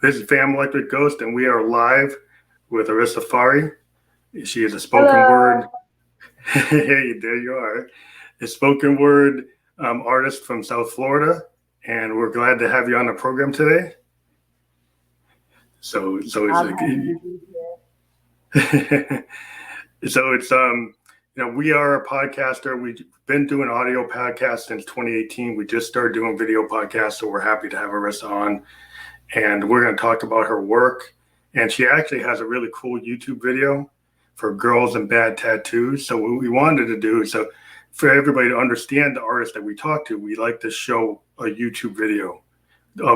This is Fam Electric Ghost, and we are live with Arisa Fari. She is a spoken Hello. word. Hey, there you are. A spoken word artist from South Florida, and we're glad to have you on the program today. So it's we are a podcaster. We've been doing audio podcasts since 2018. We just started doing video podcasts, so we're happy to have Arisa on. And we're going to talk about her work. And she actually has a really cool YouTube video for girls and bad tattoos. So what we wanted to do is, so for everybody to understand the artist that we talk to, we like to show a YouTube video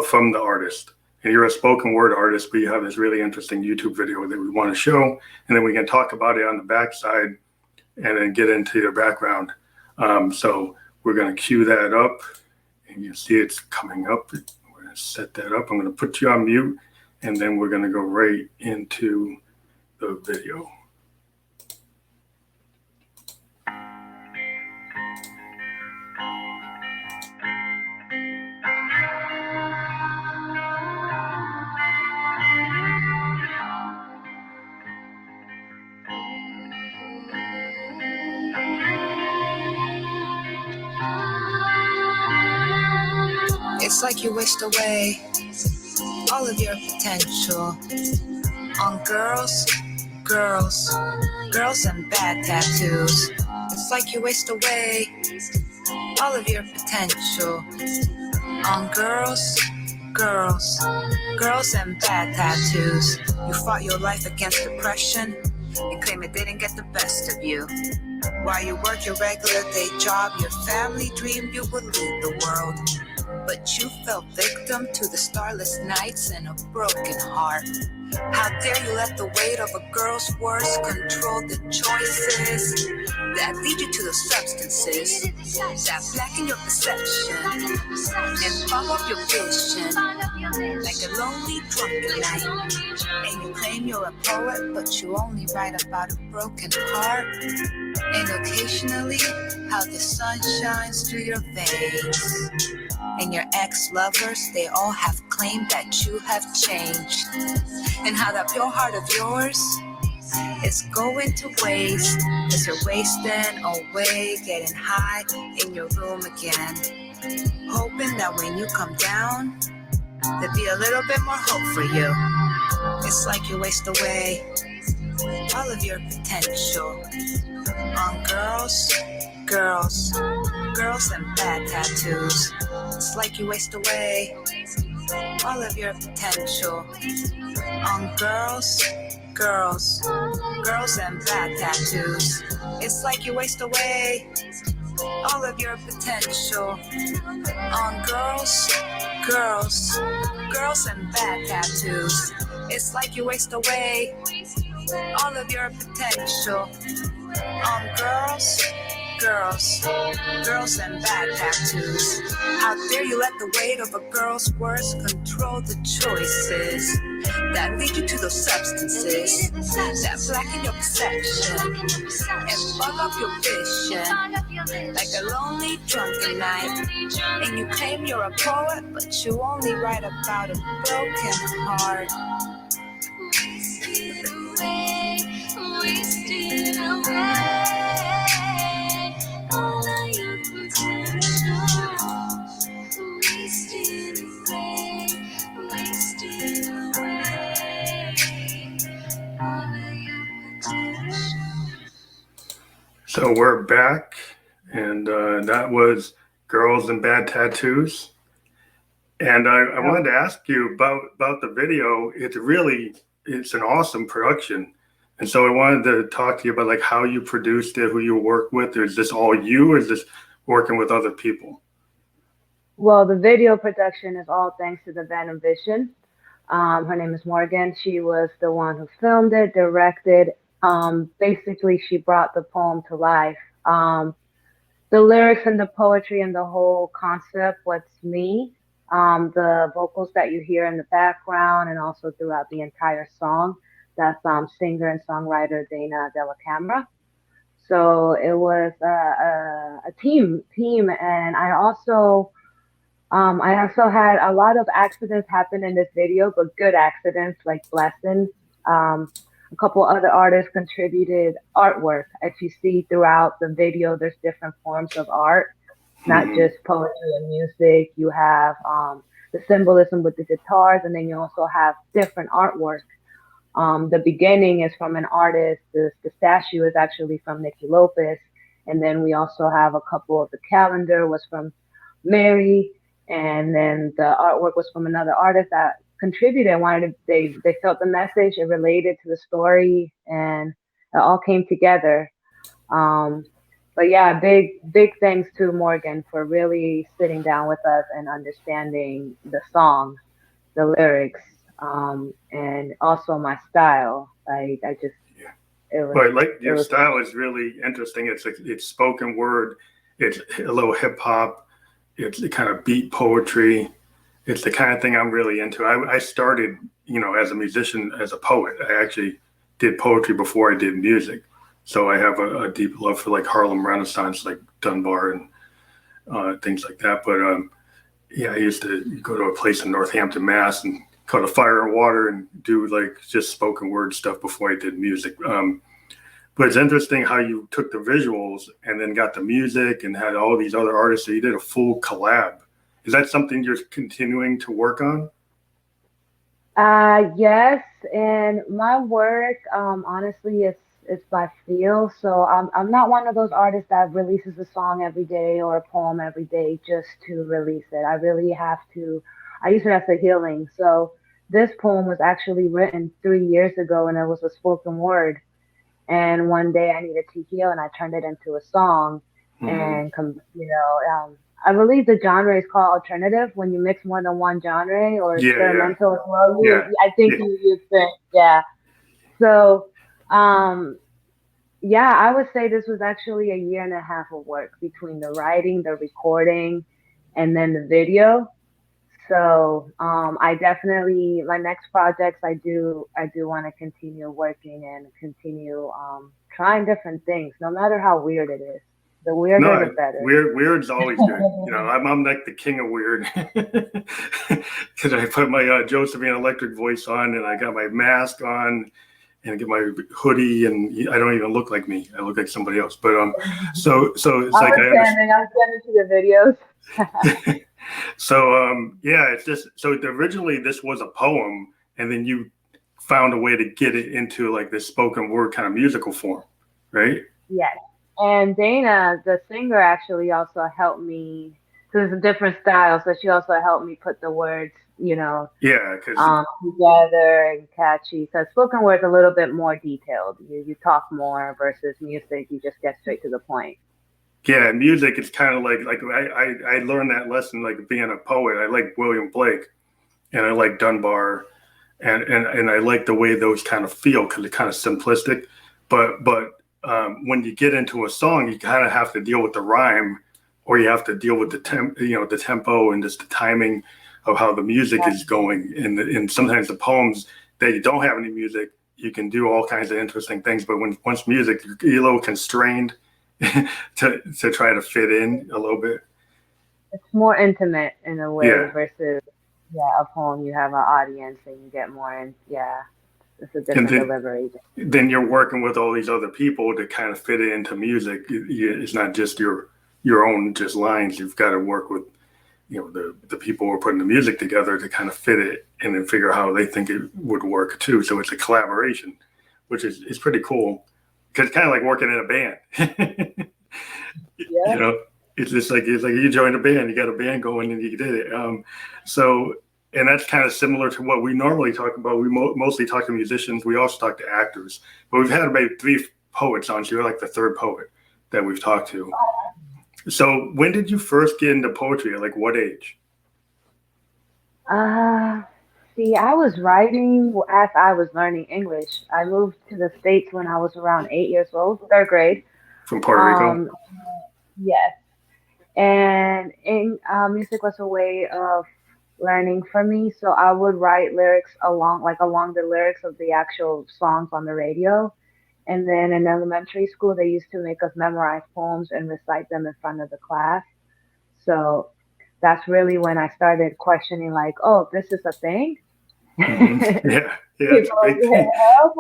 from the artist. And you're a spoken word artist, but you have this really interesting YouTube video that we want to show. And then we can talk about it on the backside and then get into your background. So we're going to cue that up. And you see it's coming up. Set that up. I'm going to put you on mute, and then we're going to go right into the video. It's like you waste away all of your potential on girls and bad tattoos. It's like you waste away all of your potential on girls and bad tattoos. You fought your life against depression and claim it didn't get the best of you. While you work your regular day job, your family dreamed you would lead the world. But you fell victim to the starless nights and a broken heart. How dare you let the weight of a girl's words control the choices that lead you to the substances that blacken your perception and fog up your vision like a lonely drunken night. And you claim you're a poet, but you only write about a broken heart. And occasionally how the sun shines through your veins. And your ex-lovers, they all have claimed that you have changed. And how that pure heart of yours is going to waste as you're wasting away, getting high in your room again. Hoping that when you come down, there'll be a little bit more hope for you. It's like you waste away all of your potential on girls and bad tattoos. It's like you waste away all of your potential on girls and bad tattoos. It's like you waste away all of your potential on girls and bad tattoos. It's like you waste away all of your potential on girls and bad tattoos. How dare you let the weight of a girl's words control the choices that lead you to those substances that blacken your perception and fog up your vision like a lonely drunken night. And you claim you're a poet, but you only write about a broken heart. Wasting away. All of your potential, wasting away, all of your potential. So we're back, and that was Girls and Bad Tattoos. And I wanted to ask you about the video. It's an awesome production. And so I wanted to talk to you about like how you produced it, who you work with. Is this all you, or is this working with other people? Well, the video production is all thanks to the Venom Vision. Her name is Morgan. She was the one who filmed it, directed. Basically, she brought the poem to life. The lyrics and the poetry and the whole concept was me. The vocals that you hear in the background and also throughout the entire song, that's singer and songwriter Dana Della Camera. So it was a team, and I also I also had a lot of accidents happen in this video, but good accidents like blessings. A couple other artists contributed artwork. As you see throughout the video, there's different forms of art, not Hmm. just poetry and music. You have the symbolism with the guitars, and then you also have different artwork. The beginning is from an artist. The statue is actually from Nicky Lopez. And then we also have a couple of the calendar was from Mary. And then the artwork was from another artist that contributed. They felt the message, it related to the story, and it all came together. Um, but yeah, big thanks to Morgan for really sitting down with us and understanding the song, the lyrics, and also my style. I just Yeah. it was But like it your was style is really interesting. It's like it's spoken word. It's a little hip hop. It's the kind of beat poetry. It's the kind of thing I'm really into. I started, as a musician, as a poet. I actually did poetry before I did music. So I have a deep love for like Harlem Renaissance, like Dunbar and things like that. But yeah, I used to go to a place in Northampton, Mass, and call it Fire and Water and do like just spoken word stuff before I did music. But it's interesting how you took the visuals and then got the music and had all these other artists. So you did a full collab. Is that something you're continuing to work on? yes, and my work honestly is by feel. So I'm not one of those artists that releases a song every day or a poem every day just to release it. I really have to. I use it as a healing. So this poem was actually written 3 years ago, and it was a spoken word. And one day I needed to heal, and I turned it into a song. Hmm. And I believe the genre is called alternative when you mix more than one genre, or Yeah, yeah, experimental as well. yeah, I think yeah. you think, yeah. So, um, yeah, I would say this was actually a year and a half of work between the writing, the recording, and then the video. So I definitely my next projects I do want to continue working and continue trying different things, no matter how weird it is. The weirder, the No, better. weird's always good. I'm like the king of weird because I put my Josephine electric voice on and I got my mask on and I get my hoodie and I don't even look like me. I look like somebody else. But so it's like I understand. I was getting to the videos. So yeah, it's just so originally this was a poem, and then you found a way to get it into like this spoken word kind of musical form, right? Yes. And Dana, the singer, actually also helped me. So it's a different style, so she also helped me put the words, Yeah, because together and catchy. Because spoken word's a little bit more detailed. You talk more versus music. You just get straight to the point. yeah, music is kind of like I learned that lesson like being a poet. I like William Blake and I like Dunbar and I like the way those kind of feel because they're kind of simplistic. But when you get into a song, you kind of have to deal with the rhyme, or you have to deal with the tempo and just the timing of how the music Yeah. is going. And sometimes the poems that you don't have any music, you can do all kinds of interesting things. But once music, you're a little constrained to try to fit in a little bit. It's more intimate in a way Yeah. versus, yeah, a poem. You have an audience and you get more in. Yeah, it's a And different then delivery. then you're working with all these other people to kind of fit it into music. It's not just your own just lines. You've got to work with the people who are putting the music together to kind of fit it and then figure out how they think it would work too. So it's a collaboration, which is pretty cool because it's kind of like working in a band. Yeah. you know, it's like you joined a band, you got a band going, and you did it. So and that's kind of similar to what we normally talk about. We mostly talk to musicians. We also talk to actors, but we've had maybe three poets on. So you're like the third poet that we've talked to. So when did you first get into poetry? At like what age? Uh, See, I was writing as I was learning English. I moved to the States when I was around 8 years old, third grade. From Puerto Rico? Um, yes. And music was a way of learning for me. So I would write lyrics along the lyrics of the actual songs on the radio. And then in elementary school, they used to make us memorize poems and recite them in front of the class. So that's really when I started questioning, like, oh, this is a thing. Yeah, it's a People big get thing. help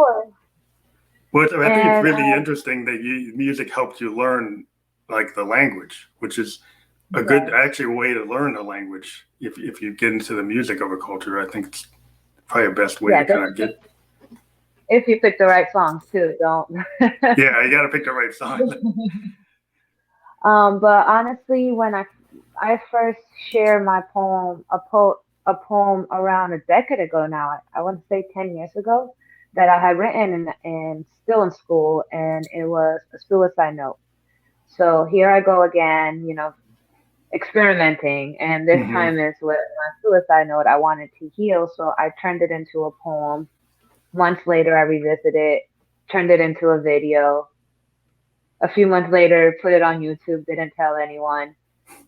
Well, I think it's and really interesting that music helps you learn like the language, which is a good yes, actually way to learn the language. If you get into the music of a culture, I think it's probably the best way to yeah, kind of get. if you pick the right songs too, don't. Yeah, you got to pick the right song. But honestly, when I first shared my poem, a poem around a decade ago now, I want to say 10 years ago, that I had written and still in school, and it was a suicide note. So here I go again, experimenting, and this Hmm. time is with my suicide note. I wanted to heal, so I turned it into a poem. Months later, I revisited it, turned it into a video. A few months later, put it on YouTube, didn't tell anyone.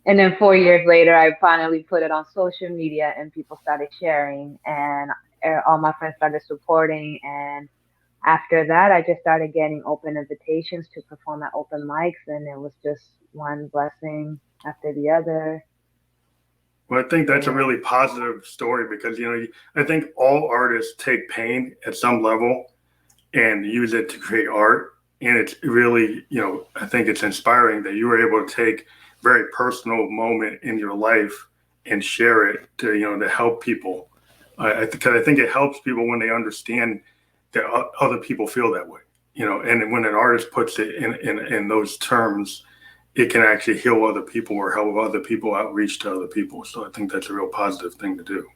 And then 4 years later, I finally put it on social media and people started sharing and all my friends started supporting. And after that, I just started getting open invitations to perform at open mics. And it was just one blessing after the other. Well, I think that's a And really positive story because I think all artists take pain at some level and use it to create art. And it's really, I think it's inspiring that you were able to take a very personal moment in your life and share it to help people. Because I think it helps people when they understand that other people feel that way. And when an artist puts it in those terms, it can actually heal other people or help other people outreach to other people. So I think that's a real positive thing to do.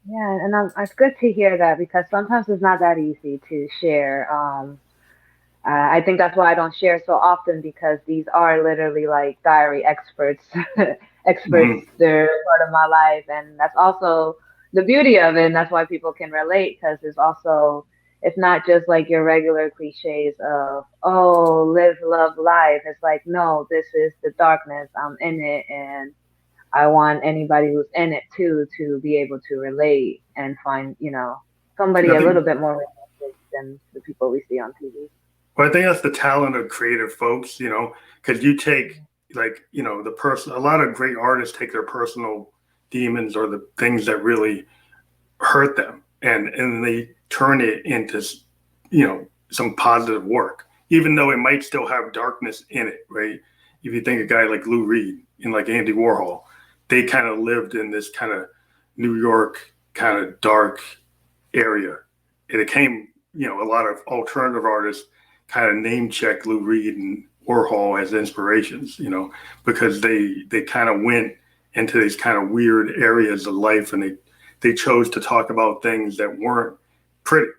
yeah, and it's good to hear that because sometimes it's not that easy to share. I think that's why I don't share so often because these are literally like diary experts, experts. Hmm. They're part of my life, and that's also the beauty of it. And that's why people can relate because it's not just like your regular cliches of oh live love life. It's like no, this is the darkness. I'm in it, and I want anybody who's in it too to be able to relate and find somebody I a little think bit more realistic than the people we see on TV. Well, I think that's the talent of creative folks, because you take like, the person, a lot of great artists take their personal demons or the things that really hurt them and they turn it into, some positive work, even though it might still have darkness in it, right? If you think a guy like Lou Reed and like Andy Warhol, they kind of lived in this kind of New York kind of dark area. And it came, a lot of alternative artists kind of name check Lou Reed and Warhol as inspirations, because they kind of went into these kind of weird areas of life and they chose to talk about things that weren't pretty.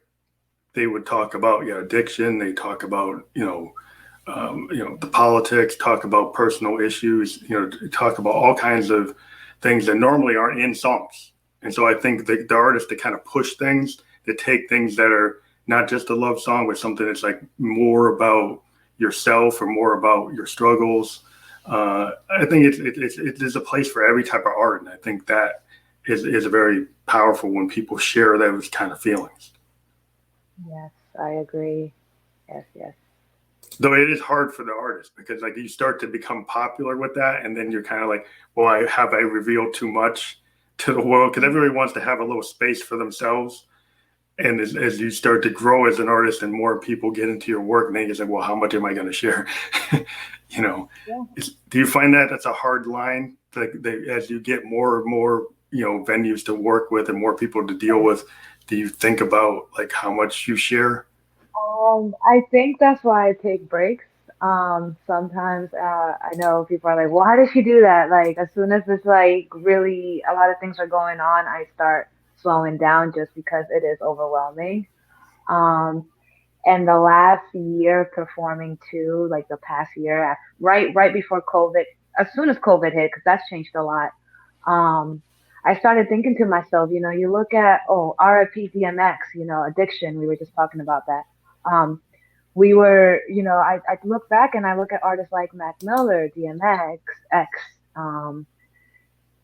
They would talk about addiction. They talk about the politics. Talk about personal issues. Talk about all kinds of things that normally aren't in songs. And so I think the artists that kind of push things, that take things that are not just a love song, but something that's like more about yourself or more about your struggles. I think there's a place for every type of art, and I think that is very powerful when people share those kind of feelings. Yes, I agree. Yes, yes. Though it is hard for the artist because like you start to become popular with that, and then you're kind of like, well, I revealed too much to the world because everybody wants to have a little space for themselves. And as you start to grow as an artist and more people get into your work, and then you say, well, how much am I going to share? you know, Yeah. do you find that that's a hard line? Like as you get more and more, venues to work with and more people to deal with, do you think about like how much you share? I think that's why I take breaks. Sometimes I know people are like, "Well, how does she do that?" Like, as soon as it's like really a lot of things are going on, I start slowing down just because it is overwhelming. Um, and the last year performing too, like the past year, right before COVID, as soon as COVID hit, because that's changed a lot. Um, I started thinking to myself, you look at RIP DMX, addiction. We were just talking about that. Um, we were, I look back and I look at artists like Mac Miller, DMX, X, um,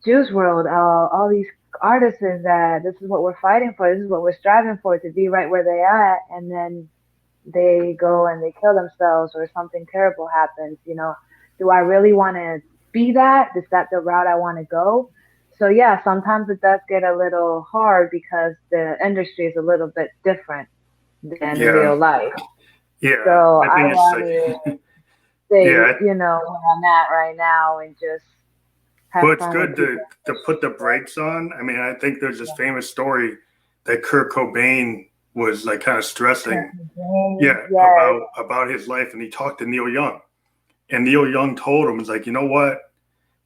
Juice World, all these artists that this is what we're fighting for, this is what we're striving for to be right where they are, and then they go and they kill themselves or something terrible happens. Do I really want to be that? Is that the route I want to go? So yeah, sometimes it does get a little hard because the industry is a little bit different than Yeah. real life. Yeah. So I I think it's want like, to stay, yeah. you know, where I'm at right now and just have Well, it's fun with good people. to put the brakes on. I mean, I think there's this famous story that Kurt Cobain was like kind of stressing, yeah, Yes. about his life, and he talked to Neil Young, and Neil Young told him, "Is like, you know what?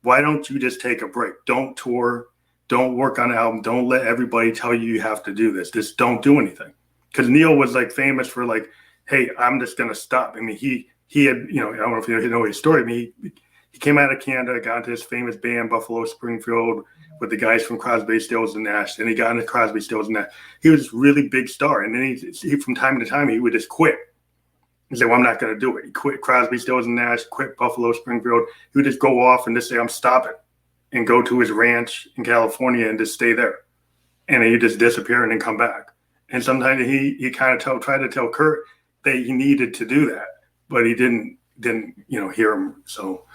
Why don't you just take a break? Don't tour, don't work on an album, don't let everybody tell you you have to do this. Just don't do anything." Because Neil was like famous for like, "Hey, I'm just gonna stop." I mean, he had, you know, I don't know if you know his story. I mean, he came out of Canada, got into his famous band Buffalo Springfield with the guys from Crosby, Stills and Nash. Then he got into Crosby, Stills and Nash. He was a really big star, and then he from time to time he would just quit. He said, "Well, I'm not going to do it." He quit Crosby, Stills and Nash, quit Buffalo Springfield. He would just go off and just say, "I'm stopping," and go to his ranch in California and just stay there. And then he'd just disappear and then come back. And sometimes he kind of tried to tell Kurt that he needed to do that, but he didn't hear him. So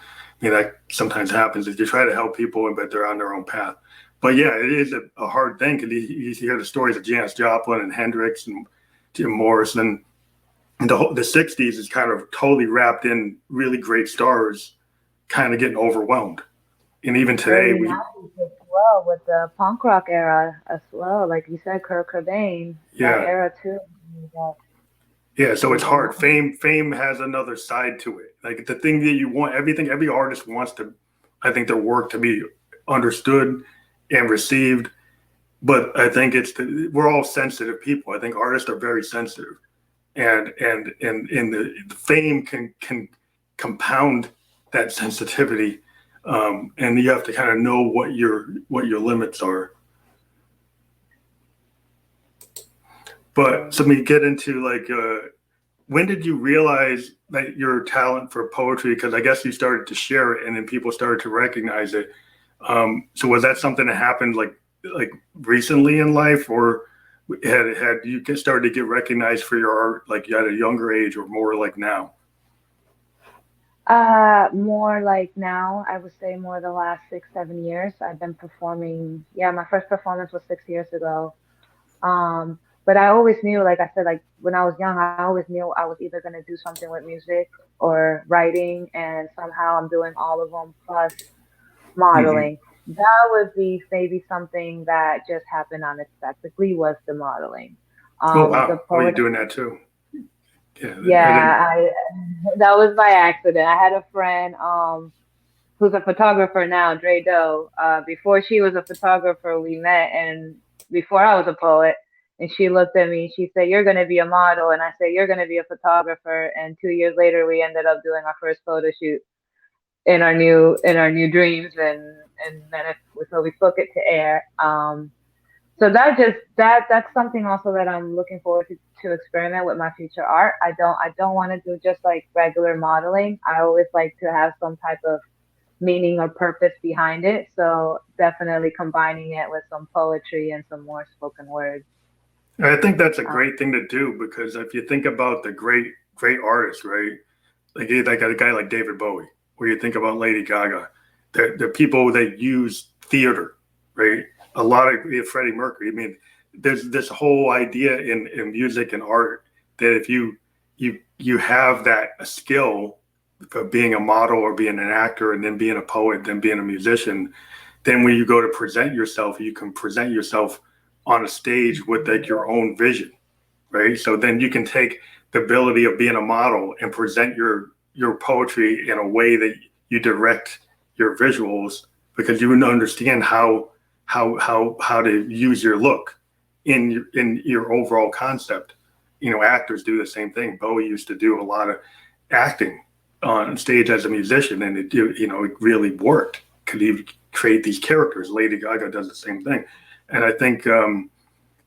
that sometimes happens if you try to help people, but they're on their own path. But yeah, it is a hard thing because you hear the stories of Janis Joplin and Hendrix and Jim Morrison. And the 60s is kind of totally wrapped in really great stars kind of getting overwhelmed. And even today, Early 90s as well, with the punk rock era as well. Like you said, Kurt Cobain, that era too. Yeah, so it's hard. Fame has another side to it. Like the thing that you want, every artist wants to, I think, their work to be understood and received. But I think we're all sensitive people. I think artists are very sensitive, and the fame can compound that sensitivity, and you have to kind of know what your limits are. But so we get into like, when did you realize that your talent for poetry? Because I guess you started to share it, and then people started to recognize it. So was that something that happened like recently in life, or had you started to get recognized for your art like at a younger age, or more like now? More like now. I would say more the last 6, 7 years. I've been performing. Yeah, my first performance was 6 years ago. But I always knew, like I said, like when I was young, I always knew I was either going to do something with music or writing, and somehow I'm doing all of them plus modeling. Mm-hmm. That would be maybe something that just happened unexpectedly, was the modeling. Oh, wow. You're doing that too. Yeah, that was by accident. I had a friend who's a photographer now, Dre Doe. Before she was a photographer, we met, and before I was a poet. And she looked at me, she said, "You're going to be a model." And I said, "You're going to be a photographer." And 2 years later, we ended up doing our first photo shoot in our new dreams. And then so we took it to air. So that's something also that I'm looking forward to experiment with my future art. I don't want to do just like regular modeling. I always like to have some type of meaning or purpose behind it. So definitely combining it with some poetry and some more spoken words. I think that's a great thing to do, because if you think about the great artists, right? Like a guy like David Bowie, or you think about Lady Gaga, the people that use theater, right? A lot of Freddie Mercury. I mean, there's this whole idea in music and art that if you have that skill of being a model or being an actor and then being a poet, then being a musician, then when you go to present yourself, you can present yourself on a stage with like your own vision, right? So then you can take the ability of being a model and present your poetry in a way that you direct your visuals, because you understand how to use your look in your overall concept. Actors do the same thing. Bowie used to do a lot of acting on stage as a musician, and it really worked. Could he create these characters? Lady Gaga does the same thing. And I think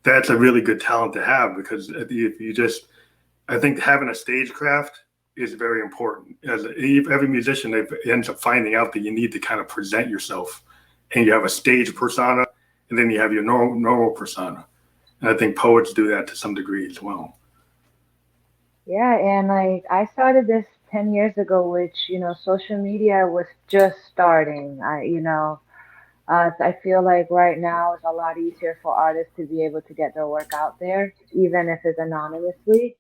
that's a really good talent to have, because I think having a stagecraft is very important. As every musician ends up finding out that you need to kind of present yourself, and you have a stage persona, and then you have your normal persona. And I think poets do that to some degree as well. Yeah, and like I started this 10 years ago, which, social media was just starting. I feel like right now it's a lot easier for artists to be able to get their work out there, even if it's anonymously.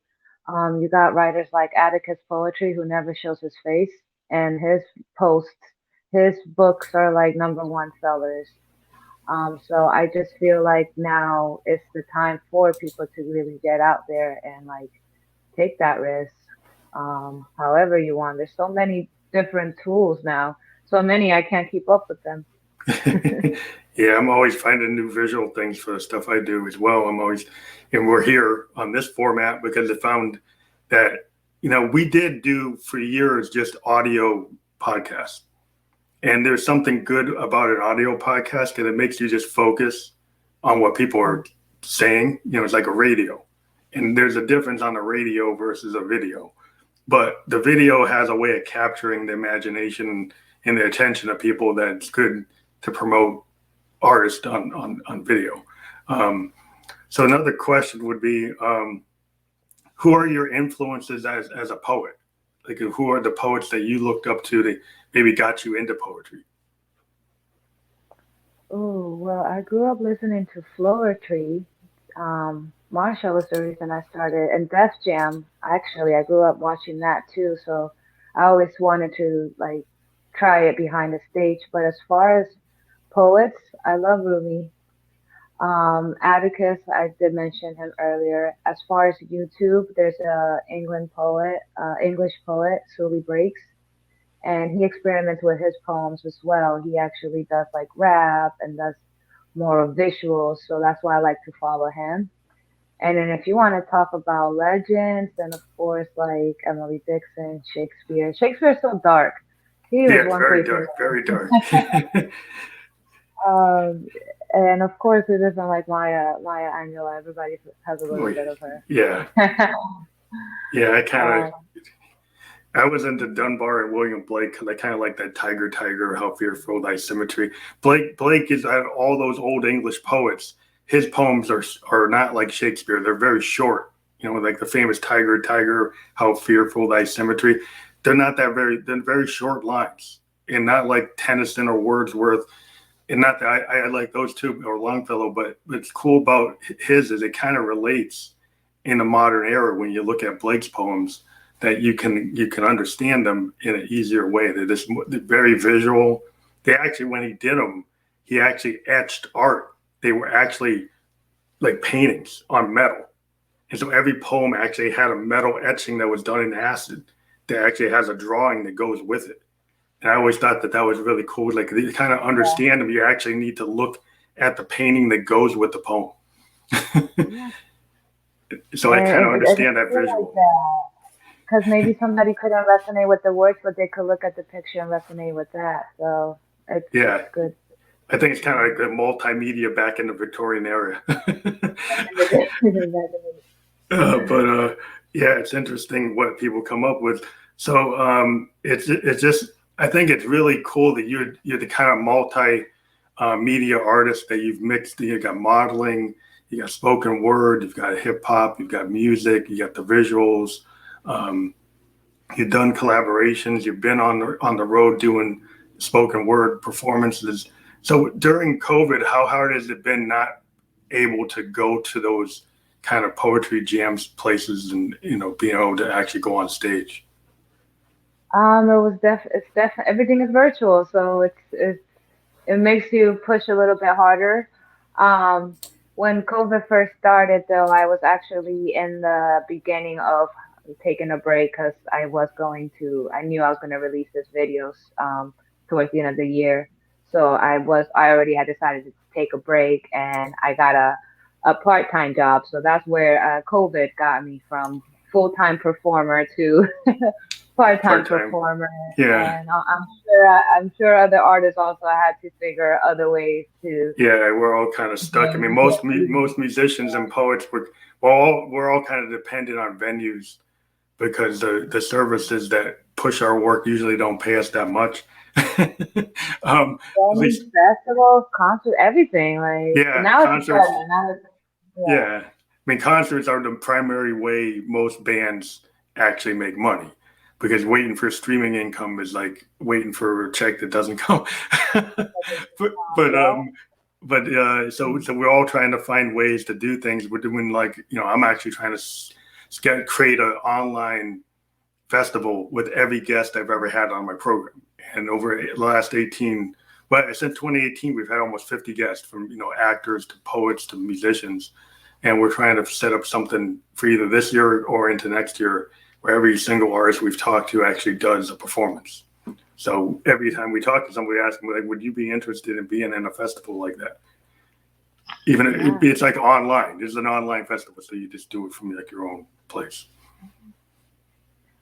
You got writers like Atticus Poetry who never shows his face, and posts, his books are like number one sellers. So I just feel like now it's the time for people to really get out there and like take that risk. However you want. There's so many different tools now. So many I can't keep up with them. Yeah, I'm always finding new visual things for the stuff I do as well. And we're here on this format because I found that, we did do for years just audio podcasts. And there's something good about an audio podcast because it makes you just focus on what people are saying. It's like a radio. And there's a difference on a radio versus a video. But the video has a way of capturing the imagination and the attention of people that's good to promote artists on video. So another question would be, who are your influences as a poet? Like, who are the poets that you looked up to that maybe got you into poetry? Oh, well, I grew up listening to Floetry. Marsha was the reason I started, and Def Jam. Actually, I grew up watching that too, so I always wanted to like try it behind the stage. But as far as poets, I love Rumi. Atticus, I did mention him earlier. As far as YouTube, there's a English poet, Sully Breaks, and he experiments with his poems as well. He actually does like rap and does more of visuals, so that's why I like to follow him. And then if you want to talk about legends, then of course like Emily Dickinson, Shakespeare. Shakespeare's so dark. He was one very person. dark, very dark. And of course, it isn't like Maya Angelou. Everybody has a little bit of her. Yeah. Yeah, I was into Dunbar and William Blake because I kind of like that tiger, how fearful thy symmetry. Blake is out of all those old English poets. His poems are not like Shakespeare. They're very short. Like the famous tiger, how fearful thy symmetry. They're very short lines, and not like Tennyson or Wordsworth. And not that I like those two or Longfellow, but what's cool about his is it kind of relates in the modern era when you look at Blake's poems, that you can understand them in an easier way. They're very visual. They actually, when he did them, he actually etched art. They were actually like paintings on metal. And so every poem actually had a metal etching that was done in acid that actually has a drawing that goes with it. And I always thought that was really cool. Like, you kind of understand them, you actually need to look at the painting that goes with the poem. So I kind of understand that visual. Because maybe somebody couldn't resonate with the words, but they could look at the picture and resonate with that. So it's good. I think it's kind of like the multimedia back in the Victorian era. It's interesting what people come up with. So it's just, I think it's really cool that you're the kind of multi media artist that you've mixed. You got modeling, you got spoken word, you've got hip hop, you've got music, you got the visuals. You've done collaborations. You've been on the road doing spoken word performances. So during COVID, how hard has it been not able to go to those kind of poetry jams places and being able to actually go on stage? It's definitely everything is virtual, so it makes you push a little bit harder. When COVID first started, though, I was actually in the beginning of taking a break because I knew I was going to release this videos towards the end of the year. So I already had decided to take a break, and I got a part-time job. So that's where COVID got me from full-time performer to part-time performer. Yeah. And I'm sure other artists also had to figure other ways to. Yeah, we're all kind of stuck. I mean, most musicians and poets we're all kind of dependent on venues because the services that push our work usually don't pay us that much. At least festivals, concerts, everything. Now concerts. I mean, concerts are the primary way most bands actually make money. because waiting for streaming income is like waiting for a check that doesn't come. but but um so we're all trying to find ways to do things. We're doing I'm actually trying to create an online festival with every guest I've ever had on my program. And over the last 18, but since 2018, we've had almost 50 guests, from actors to poets to musicians, and we're trying to set up something for either this year or into next year, where every single artist we've talked to actually does a performance. So every time we talk to somebody, ask them, like, would you be interested in being in a festival like that? Even it's like online. It's an online festival, so you just do it from like your own place.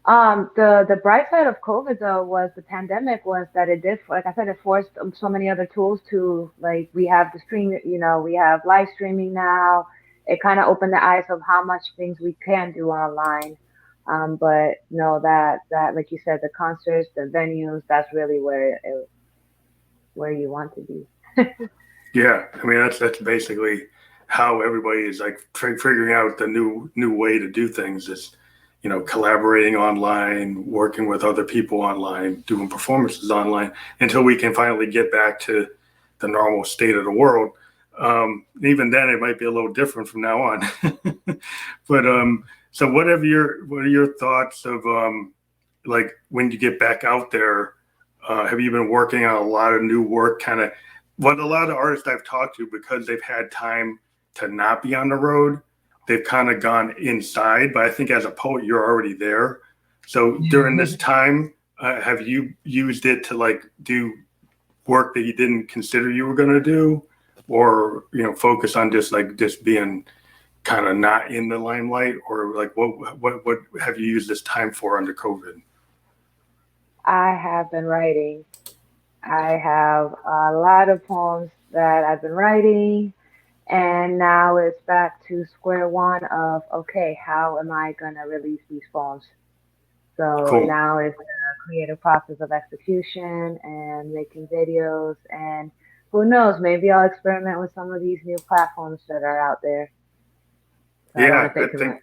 The bright side of COVID though was the pandemic was that it did, like I said, it forced so many other tools to, like, we have the stream, we have live streaming now. It kind of opened the eyes of how much things we can do online. But no, that like you said, the concerts, the venues, that's really where you want to be. Yeah, I mean that's basically how everybody is like figuring out the new way to do things is, collaborating online, working with other people online, doing performances online until we can finally get back to the normal state of the world. Even then, it might be a little different from now on. But so what are your thoughts of like when you get back out there? Have you been working on a lot of new work? Kind of what a lot of artists I've talked to, because they've had time to not be on the road, they've kind of gone inside. But I think as a poet, you're already there. So during this time, have you used it to like do work that you didn't consider you were going to do, or focus on just being kind of not in the limelight, or like what have you used this time for under COVID? I have been writing. I have a lot of poems that I've been writing, and now it's back to square one of, okay, how am I going to release these poems? So Cool. Now it's the creative process of execution and making videos, and who knows, maybe I'll experiment with some of these new platforms that are out there. So yeah, I think,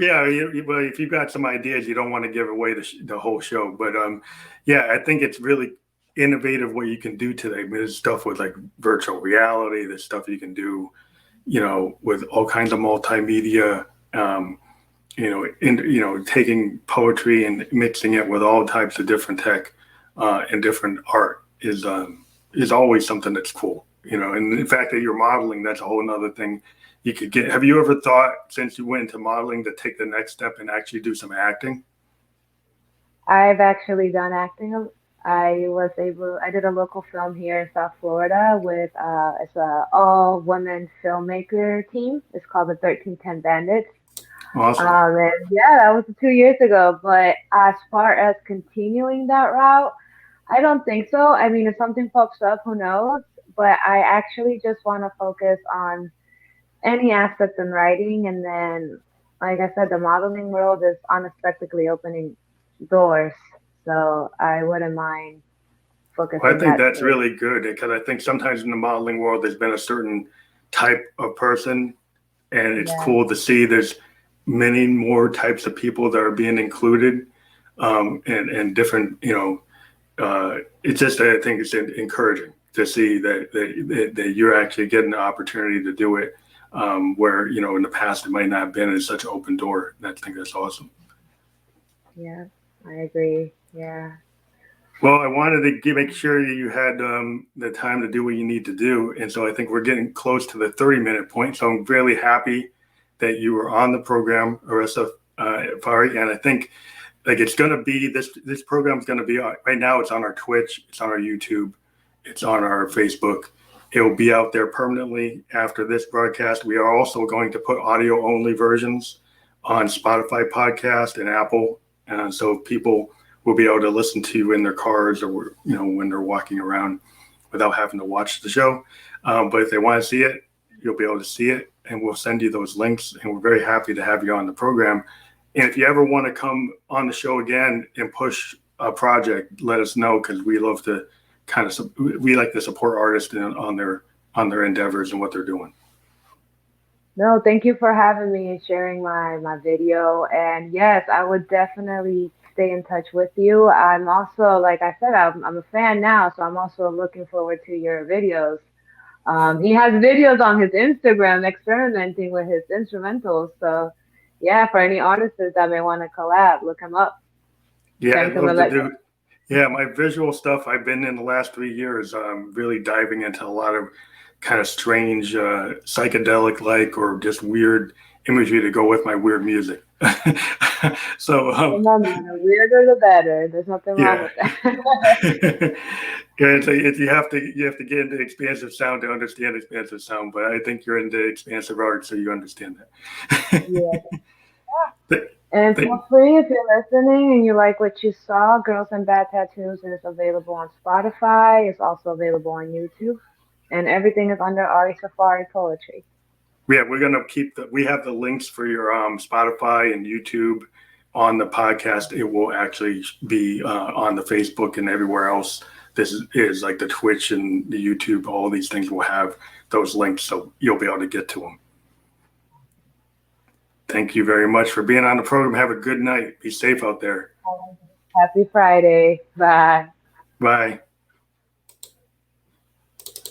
yeah. Well, if you've got some ideas, you don't want to give away the whole show, but yeah, I think it's really innovative what you can do today. I mean, there's stuff with like virtual reality. There's stuff you can do, with all kinds of multimedia. Taking poetry and mixing it with all types of different tech and different art is always something that's cool. And the fact that you're modeling, that's a whole nother thing you could get. Have you ever thought, since you went into modeling, to take the next step and actually do some acting? I've actually done acting. I did a local film here in South Florida with it's a all women filmmaker team. It's called the 1310 Bandits. Awesome. And yeah, that was 2 years ago. But as far as continuing that route, I don't think so. I mean, if something pops up, who knows? But I actually just want to focus on any aspect in writing. And then, like I said, the modeling world is unexpectedly opening doors. So I wouldn't mind focusing. Well, I think that's really good, because I think sometimes in the modeling world, there's been a certain type of person, and it's cool to see there's many more types of people that are being included, and different, it's just, I think it's encouraging to see that you're actually getting the opportunity to do it, where, in the past it might not have been such an open door. I think that's awesome. Yeah, I agree. Yeah. Well, I wanted to make sure that you had the time to do what you need to do. And so I think we're getting close to the 30-minute point. So I'm really happy that you were on the program, Arisa Fari. And I think it's going to be, this program is going to be, right now it's on our Twitch, it's on our YouTube, it's on our Facebook. It will be out there permanently after this broadcast. We are also going to put audio only versions on Spotify podcast and Apple. So people will be able to listen to you in their cars, or when they're walking around, without having to watch the show. But if they want to see it, you'll be able to see it, and we'll send you those links. And we're very happy to have you on the program. And if you ever want to come on the show again and push a project, let us know, because we love to we like to support artists on their endeavors and what they're doing. No, thank you for having me and sharing my video. And yes, I would definitely stay in touch with you. I'm also, like I said, I'm a fan now, so I'm also looking forward to your videos. He has videos on his Instagram experimenting with his instrumentals. So, yeah, for any artists that may want to collab, look him up. Yeah, Send I'd him a love to do. Yeah, my visual stuff, I've been in the last 3 years, really diving into a lot of kind of strange, psychedelic like, or just weird imagery to go with my weird music. So, No, the weirder the better. There's nothing wrong yeah. with that. Yeah, you have to get into expansive sound to understand expansive sound, but I think you're into expansive art, so you understand that. Yeah. Th- And th- feel free, if you're listening and you like what you saw, Girls and Bad Tattoos is available on Spotify. It's also available on YouTube. And everything is under Ari Safari Poetry. Yeah, we're gonna we have the links for your Spotify and YouTube on the podcast. It will actually be on the Facebook and everywhere else. This is like the Twitch and the YouTube. All these things will have those links, so you'll be able to get to them. Thank you very much for being on the program. Have a good night. Be safe out there. Happy Friday. Bye. Bye.